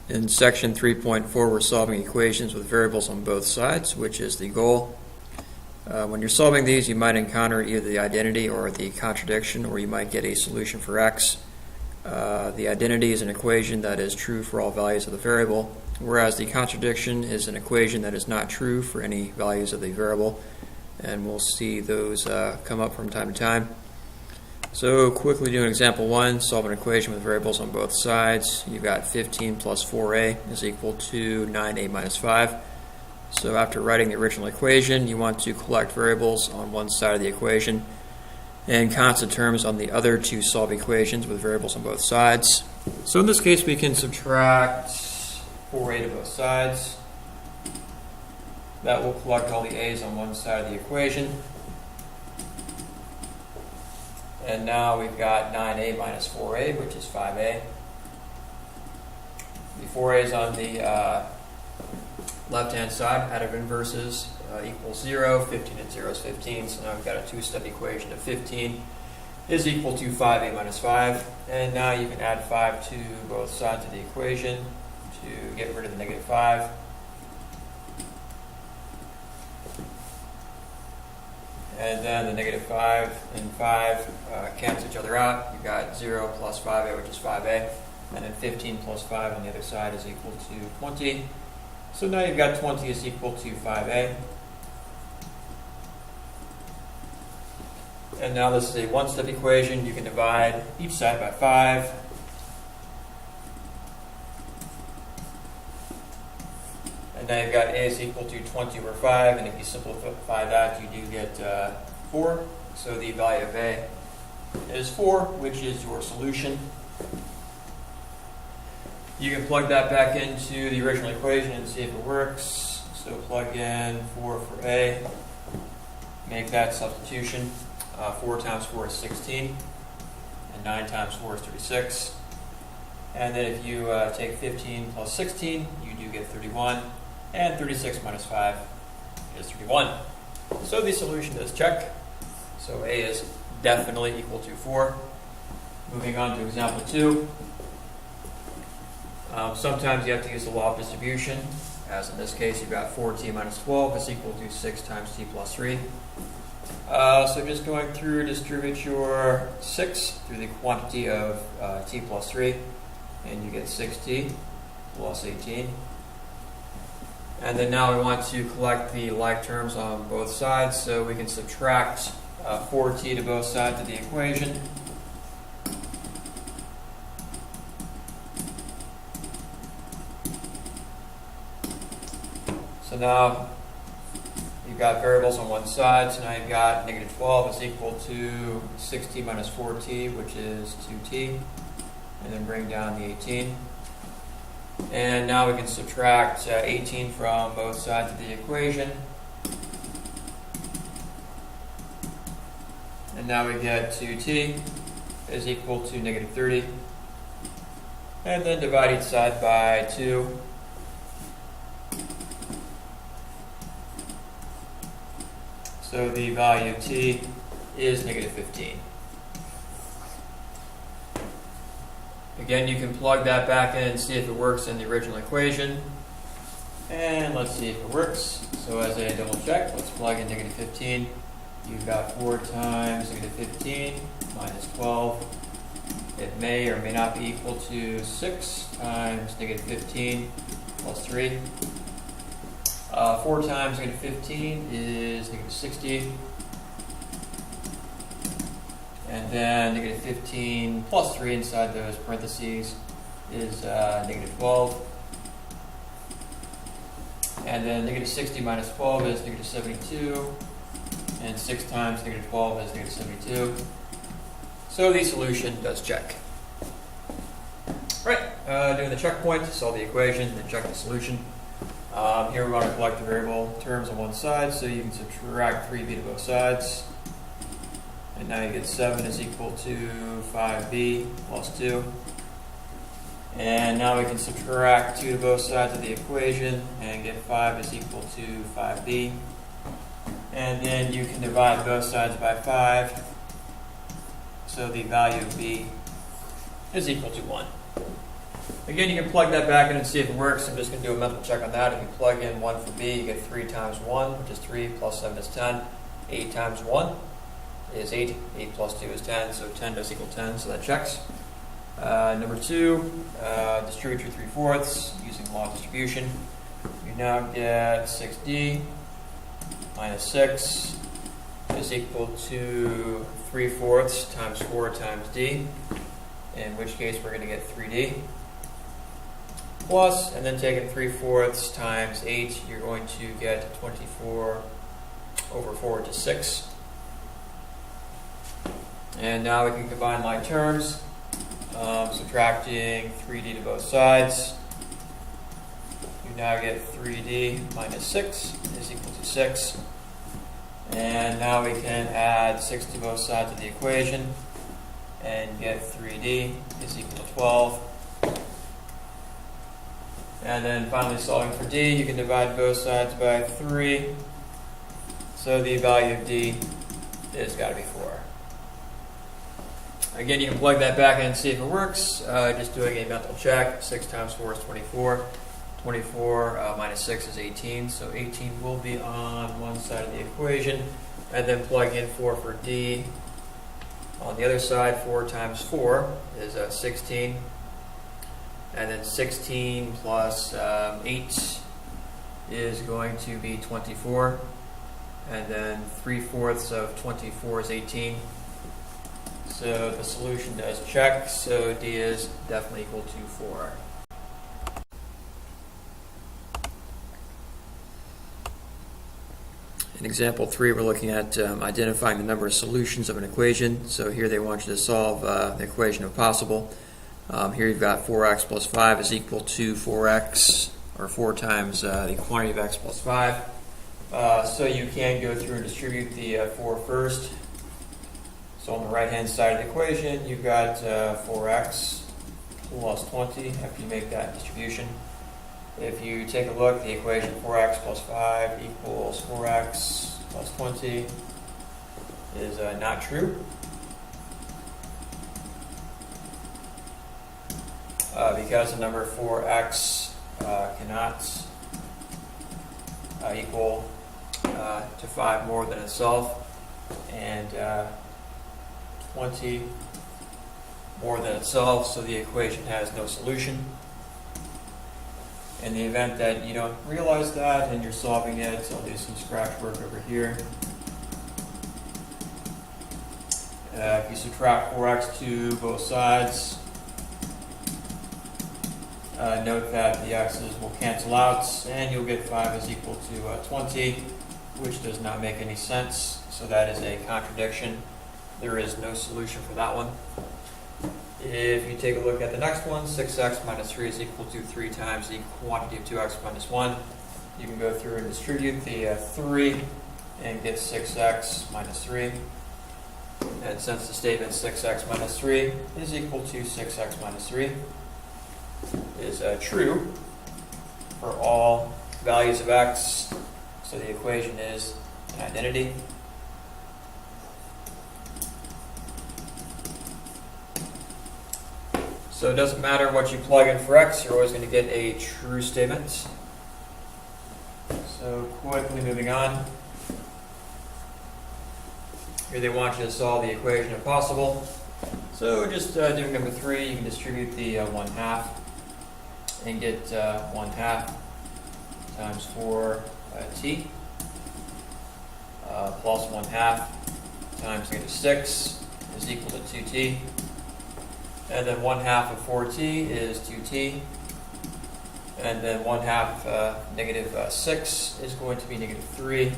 In section 3.4, we're solving equations with variables on both sides, which is the goal. When you're solving these, you might encounter either the identity or the contradiction, or you might get a solution for x. The identity is an equation that is true for all values of the variable, whereas the contradiction is an equation that is not true for any values of the variable. And we'll see those come up from time to time. So quickly doing example 1, solve an equation with variables on both sides. You've got 15 plus 4a is equal to 9a minus 5. So after writing the original equation, you want to collect variables on one side of the equation and constant terms on the other to solve equations with variables on both sides. So in this case, we can subtract 4a to both sides. That will collect all the a's on one side of the equation. And now we've got 9a minus 4a, which is 5a. The 4a is on the left-hand side. Out of inverses equals 0. 15 and 0 is 15. So now we've got a two-step equation of 15 is equal to 5a minus 5. And now you can add 5 to both sides of the equation to get rid of the negative 5. And then the negative 5 and 5 cancel each other out. You've got 0 plus 5a, which is 5a. And then 15 plus 5 on the other side is equal to 20. So now you've got 20 is equal to 5a. And now this is a one-step equation. You can divide each side by 5. And now you've got a is equal to 20 over 5, and if you simplify that, you do get 4. So the value of a is 4, which is your solution. You can plug that back into the original equation and see if it works. So plug in 4 for a, make that substitution. 4 times 4 is 16, and 9 times 4 is 36. And then if you take 15 plus 16, you do get 31. And 36 minus 5 is 31. So the solution is check. So a is definitely equal to 4. Moving on to example 2. Sometimes you have to use the law of distribution. As in this case, you've got 4t minus 12 is equal to 6 times t plus 3. So just going through, distribute your 6 through the quantity of t plus 3. And you get 6t plus 18. And then now we want to collect the like terms on both sides, so we can subtract 4t to both sides of the equation. So now you've got variables on one side, so now you've got negative 12 is equal to 6t minus 4t, which is 2t, and then bring down the 18. And now we can subtract 18 from both sides of the equation. And now we get 2t is equal to negative 30. And then divide each side by 2. So the value of t is negative 15. Again, you can plug that back in and see if it works in the original equation. And let's see if it works. So as a double check, let's plug in negative 15. You've got 4 times negative 15 minus 12. It may or may not be equal to 6 times negative 15 plus 3. 4 times negative 15 is negative 60. And then negative 15 plus 3 inside those parentheses is negative 12. And then negative 60 minus 12 is negative 72. And 6 times negative 12 is negative 72. So the solution does check. Right, doing the checkpoint, solve the equation, then check the solution. Here we want to collect the variable terms on one side, so you can subtract 3b to both sides. And now you get 7 is equal to 5b plus 2. And now we can subtract 2 to both sides of the equation and get 5 is equal to 5b. And then you can divide both sides by 5. So the value of b is equal to 1. Again, you can plug that back in and see if it works. I'm just going to do a mental check on that. If you plug in 1 for b, you get 3 times 1, which is 3, plus 7 is 10. 8 times 1 is 8. 8 plus 2 is 10, so 10 does equal 10, so that checks. Number 2, distribute your 3/4 using law of distribution. You now get 6d minus 6 is equal to 3/4 times 4 times d, in which case we're going to get 3d. Plus, and then taking 3/4 times 8, you're going to get 24 over 4, which is 6. And now we can combine like terms, subtracting 3d to both sides. You now get 3d minus 6 is equal to 6. And now we can add 6 to both sides of the equation and get 3d is equal to 12. And then finally solving for d, you can divide both sides by 3. So the value of d is got to be 4. Again, you can plug that back in and see if it works. Just doing a mental check. 6 times 4 is 24. 24 minus 6 is 18. So 18 will be on one side of the equation. And then plug in 4 for d. On the other side, 4 times 4 is 16. And then 16 plus 8 is going to be 24. And then 3/4 of 24 is 18. So the solution does check. So d is definitely equal to 4. In example 3, we're looking at identifying the number of solutions of an equation. So here they want you to solve the equation if possible. Here you've got 4x plus 5 is equal to 4x, or 4 times the quantity of x plus 5. So you can go through and distribute the 4 first. So on the right-hand side of the equation, you've got 4x plus 20 after you make that distribution. If you take a look, the equation 4x plus 5 equals 4x plus 20 is not true. Because the number 4x cannot equal to 5 more than itself, and 20 more than itself, so the equation has no solution. In the event that you don't realize that and you're solving it, I'll do some scratch work over here. If you subtract 4x to both sides, note that the x's will cancel out and you'll get 5 is equal to 20, which does not make any sense, so that is a contradiction. There is no solution for that one. If you take a look at the next one, 6x minus 3 is equal to 3 times the quantity of 2x minus 1. You can go through and distribute the 3 and get 6x minus 3. And since the statement 6x minus 3 is equal to 6x minus 3 is true for all values of x, so the equation is an identity. So it doesn't matter what you plug in for x, you're always going to get a true statement. So quickly moving on. Here they want you to solve the equation if possible. So just doing number 3, you can distribute the 1/2 and get 1/2 times 4t plus 1/2 times -6 is equal to 2t. And then 1/2 of 4t is 2t. And then 1/2 -6 is going to be -3.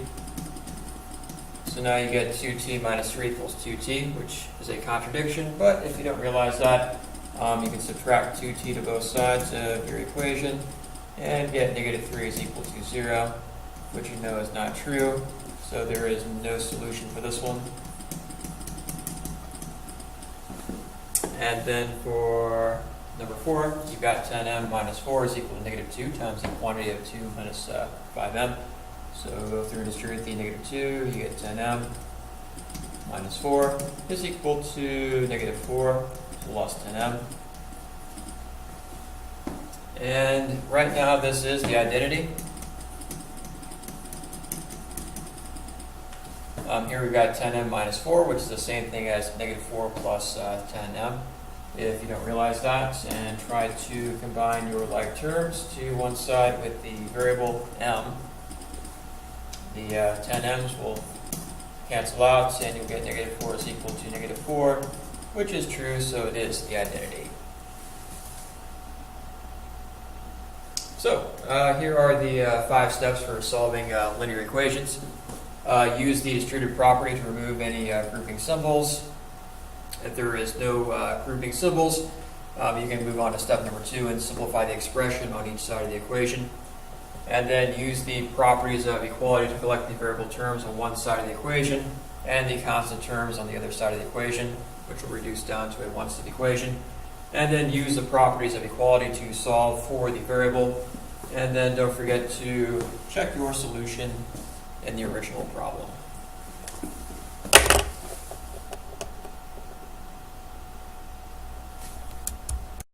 So now you get 2t minus 3 equals 2t, which is a contradiction. But if you don't realize that, you can subtract 2t to both sides of your equation and get -3 is equal to 0, which you know is not true. So there is no solution for this one. And then for number 4, you've got 10m minus 4 is equal to -2 times the quantity of 2 minus 5m. So go through and distribute the -2, you get 10m minus 4 is equal to -4 plus 10m. And right now this is the identity. Here we've got 10m minus 4, which is the same thing as negative 4 plus 10m. If you don't realize that, and try to combine your like terms to one side with the variable m, the 10m's will cancel out, and you'll get negative 4 is equal to negative 4, which is true, so it is the identity. So, here are the 5 steps for solving linear equations. Use the distributive property to remove any grouping symbols. If there is no grouping symbols, you can move on to step number 2 and simplify the expression on each side of the equation. And then use the properties of equality to collect the variable terms on one side of the equation and the constant terms on the other side of the equation, which will reduce down to a one-step equation. And then use the properties of equality to solve for the variable. And then don't forget to check your solution in the original problem.